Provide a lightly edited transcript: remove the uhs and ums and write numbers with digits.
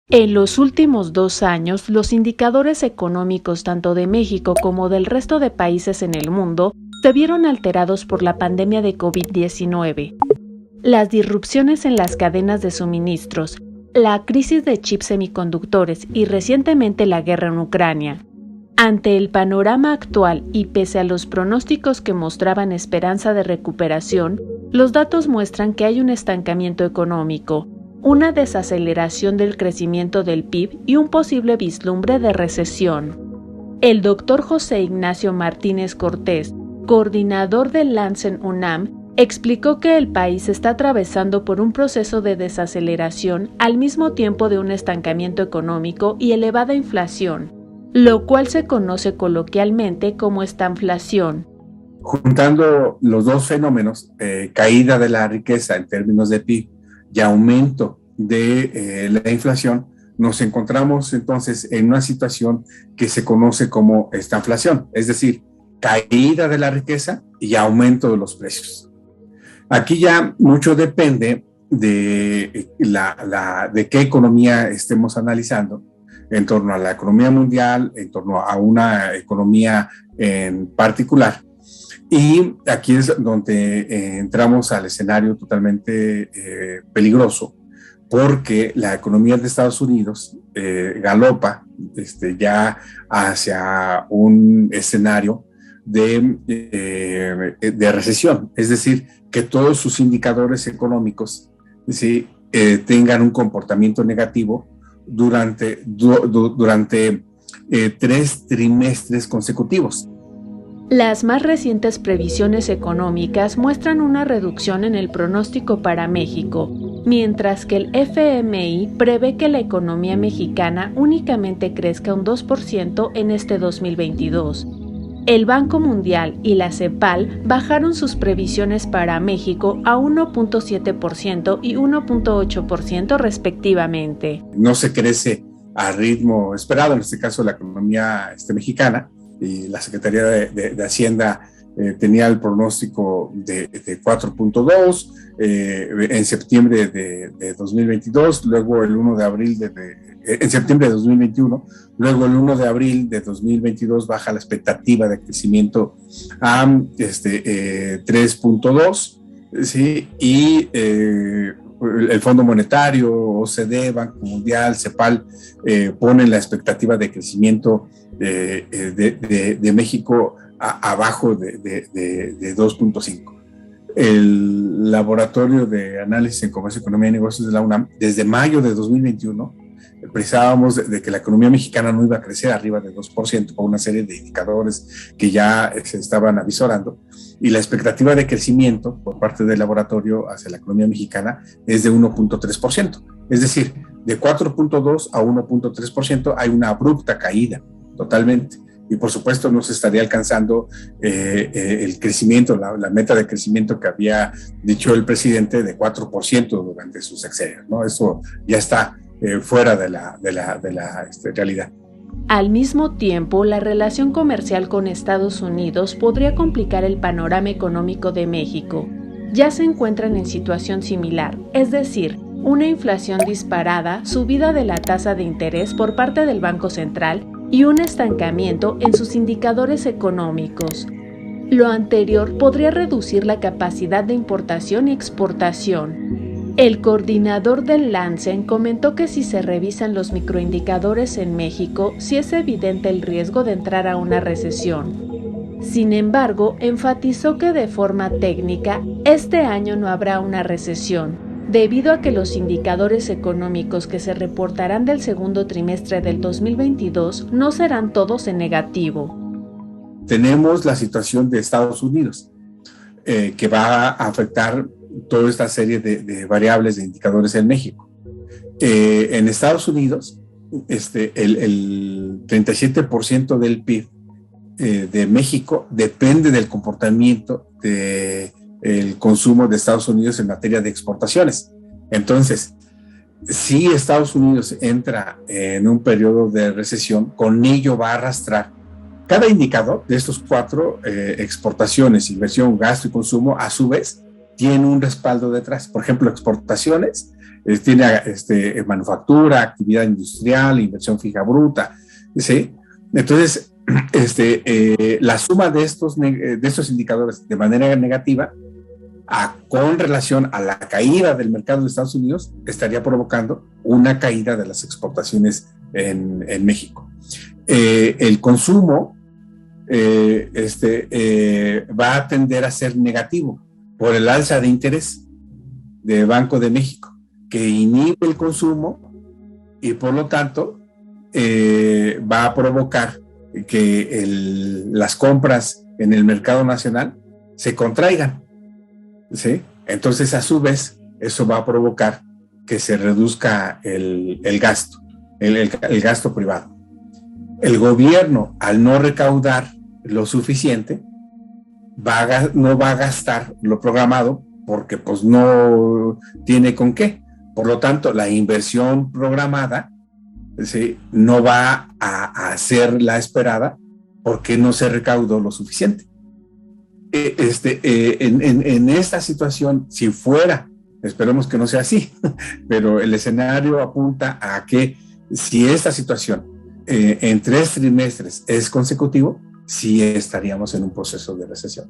En los últimos 2 años, los indicadores económicos tanto de México como del resto de países en el mundo se vieron alterados por la pandemia de COVID-19. Las disrupciones en las cadenas de suministros, la crisis de chips semiconductores y recientemente la guerra en Ucrania. Ante el panorama actual y pese a los pronósticos que mostraban esperanza de recuperación, los datos muestran que hay un estancamiento económico, una desaceleración del crecimiento del PIB y un posible vislumbre de recesión. El doctor José Ignacio Martínez Cortés, coordinador del Lansen UNAM, explicó que el país está atravesando por un proceso de desaceleración al mismo tiempo de un estancamiento económico y elevada inflación, lo cual se conoce coloquialmente como estanflación. Juntando los dos fenómenos, caída de la riqueza en términos de PIB y aumento de la inflación, nos encontramos entonces en una situación que se conoce como estanflación, es decir, caída de la riqueza y aumento de los precios. Aquí ya mucho depende de, de qué economía estemos analizando, en torno a la economía mundial, en torno a una economía en particular. Y aquí es donde entramos al escenario totalmente peligroso, porque la economía de Estados Unidos galopa ya hacia un escenario de recesión, es decir, que todos sus indicadores económicos ¿sí? Tengan un comportamiento negativo durante 3 trimestres consecutivos. Las más recientes previsiones económicas muestran una reducción en el pronóstico para México, mientras que el FMI prevé que la economía mexicana únicamente crezca un 2% en este 2022. El Banco Mundial y la CEPAL bajaron sus previsiones para México a 1.7% y 1.8% respectivamente. No se crece al ritmo esperado, en este caso la economía mexicana, y la Secretaría de Hacienda tenía el pronóstico de 4.2 en septiembre de 2022, luego el 1 de abril en septiembre de 2021, luego el 1 de abril de 2022 baja la expectativa de crecimiento a 3.2, ¿sí? Y el Fondo Monetario, OCDE, Banco Mundial, CEPAL ponen la expectativa de crecimiento de México abajo de 2.5. El Laboratorio de Análisis en Comercio, Economía y Negocios de la UNAM, desde mayo de 2021, precisábamos de que la economía mexicana no iba a crecer arriba de 2% por una serie de indicadores que ya se estaban avisorando, y la expectativa de crecimiento por parte del laboratorio hacia la economía mexicana es de 1.3%. Es decir, de 4.2 a 1.3% hay una abrupta caída totalmente. Y por supuesto no se estaría alcanzando el crecimiento, la meta de crecimiento que había dicho el presidente de 4% durante sus sexenios, ¿no? Eso ya está fuera de la realidad. Al mismo tiempo, la relación comercial con Estados Unidos podría complicar el panorama económico de México. Ya se encuentran en situación similar, es decir, una inflación disparada, subida de la tasa de interés por parte del Banco Central y un estancamiento en sus indicadores económicos. Lo anterior podría reducir la capacidad de importación y exportación. El coordinador del Lansen comentó que si se revisan los microindicadores en México, sí es evidente el riesgo de entrar a una recesión. Sin embargo, enfatizó que de forma técnica, este año no habrá una recesión, debido a que los indicadores económicos que se reportarán del segundo trimestre del 2022 no serán todos en negativo. Tenemos la situación de Estados Unidos, que va a afectar toda esta serie de variables, de indicadores en México. En Estados Unidos, el 37% del PIB de México depende del comportamiento del consumo de Estados Unidos en materia de exportaciones. Entonces, si Estados Unidos entra en un periodo de recesión, con ello va a arrastrar cada indicador de estos 4, exportaciones, inversión, gasto y consumo, a su vez, tiene un respaldo detrás. Por ejemplo, exportaciones tiene manufactura, actividad industrial, inversión fija bruta, ¿sí? Entonces, la suma de estos indicadores de manera negativa, con relación a la caída del mercado de Estados Unidos, estaría provocando una caída de las exportaciones en México. El consumo va a tender a ser negativo por el alza de interés de Banco de México, que inhibe el consumo y por lo tanto va a provocar que las compras en el mercado nacional se contraigan, ¿sí? Entonces, a su vez, eso va a provocar que se reduzca el gasto, el gasto privado. El gobierno, al no recaudar lo suficiente, no va a gastar lo programado porque pues no tiene con qué. Por lo tanto, la inversión programada, ¿sí?, no va a ser la esperada porque no se recaudó lo suficiente. En esta situación, si fuera, esperemos que no sea así, pero el escenario apunta a que si esta situación en 3 trimestres es consecutivo, sí estaríamos en un proceso de recesión.